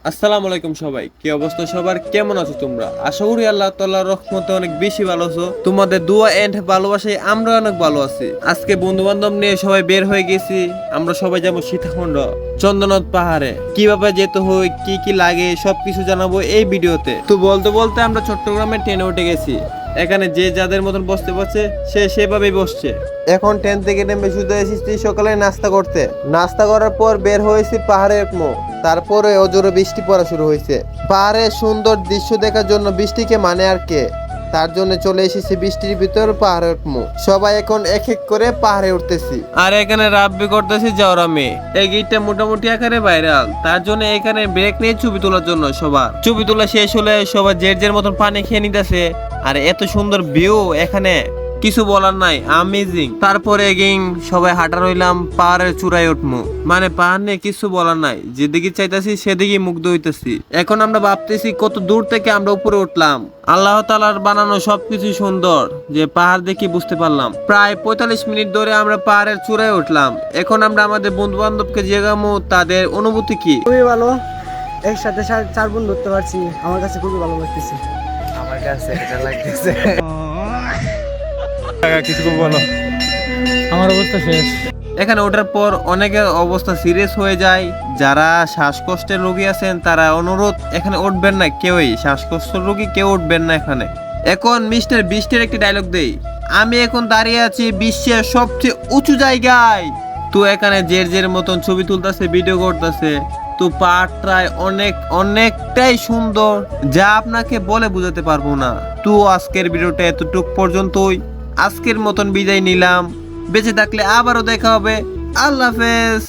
আসসালামু আলাইকুম সবাই, কি অবস্থা সবার? কেমন আছো তোমরা? আশা করি আল্লাহ তাআলার রহমতে অনেক বেশি ভালো আছো। তোমাদের দোয়া এন্ড ভালোবাসায় আমরা অনেক ভালো আছি। আজকে বন্ধু বান্ধব নিয়ে সবাই বের হয়ে গেছি। আমরা সবাই যাবো সীতাকুণ্ড চন্দ্রনাথ পাহাড়ে। কিভাবে যেতে হয়, কি কি লাগে সবকিছু জানাবো এই ভিডিওতে। তো বলতে বলতে আমরা চট্টগ্রামে ট্রেনে উঠে গেছি। এখানে যে যাদের মতন বসতে পারছে সে সেভাবেই বসছে। এখন ট্রেন থেকে নেমে শুধু এসেছি সকালে নাস্তা করতে। নাস্তা করার পর বের হয়েছি পাহাড়ের মুখ। তারপরে অজোরে বৃষ্টি পড়া শুরু হয়েছে। পাহাড়ের সুন্দর দৃশ্য দেখার জন্য বৃষ্টিকে মানে আর কে, তার জন্য চলে এসেছি বৃষ্টির ভিতর পাহাড়ের মুখ। সবাই এখন এক এক করে পাহাড়ে উঠতেছি। আর এখানে রাব্বি করতেছি যাওয়ার মেয়ে। এই গেটটা মোটামুটি আকারে ভাইরাল, তার জন্য এখানে ব্রেক নিয়ে ছবি তোলার জন্য সবার ছবি তোলা শেষ হলে সবাই যে মতন পানি খেয়ে নিতেছে। আর এত সুন্দর ভিউ এখানে কিছু বলার নাই, আমেজিং। তারপরে এগেইন সবাই হাঁটা রইলাম পাহাড়ের চূড়ায় উঠমু। মানে পাহাড় নিয়ে কিছু বলার নাই, যেদিকে চাইতাছি সেদিকে মুগ্ধ হইতেছি। এখন আমরা ভাবতেছি কত দূর থেকে আমরা উপরে উঠলাম। আল্লাহ তাআলার বানানো সবকিছু সুন্দর, যে পাহাড় দেখে বুঝতে পারলাম। প্রায় 45 মিনিট ধরে আমরা পাহাড়ের চূড়ায় উঠলাম। এখন আমরা আমাদের বন্ধু বান্ধবকে জিজ্ঞামু তাদের অনুভূতি কি। খুবই ভালো, একসাথে চার বোন ধরতে পারছি, আমার কাছে খুবই ভালো লাগতেছে। আমার কাছে এটা লাগতেছে। কিছু বলো। আমার অবস্থা শেষ। এখানে ওঠার পর অনেকের অবস্থা সিরিয়াস হয়ে যায়। যারা শ্বাসকষ্টের রোগী আছেন তারা অনুরোধ এখানে উঠবেন না, কেউই শ্বাসকষ্টের রোগী কেউ উঠবেন না এখানে। এখন মিস্টার বিস্টের একটি ডায়লগ দেই, আমি এখন দাঁড়িয়ে আছি বিশ্বের সবচেয়ে উঁচু জায়গায়। তো এখানে জের মতন ছবি তুলতেছে, ভিডিও করতেছে। তো পাহাড়টায় অনেকটাই সুন্দর, যা আপনাকে বলে বোঝাতে পারবো না। তো আজকের ভিডিওটা এতটুক পর্যন্তই। আজকের মতন বিদায় নিলাম। বেঁচে থাকলে আবারও দেখা হবে। আল্লাহ হাফেজ।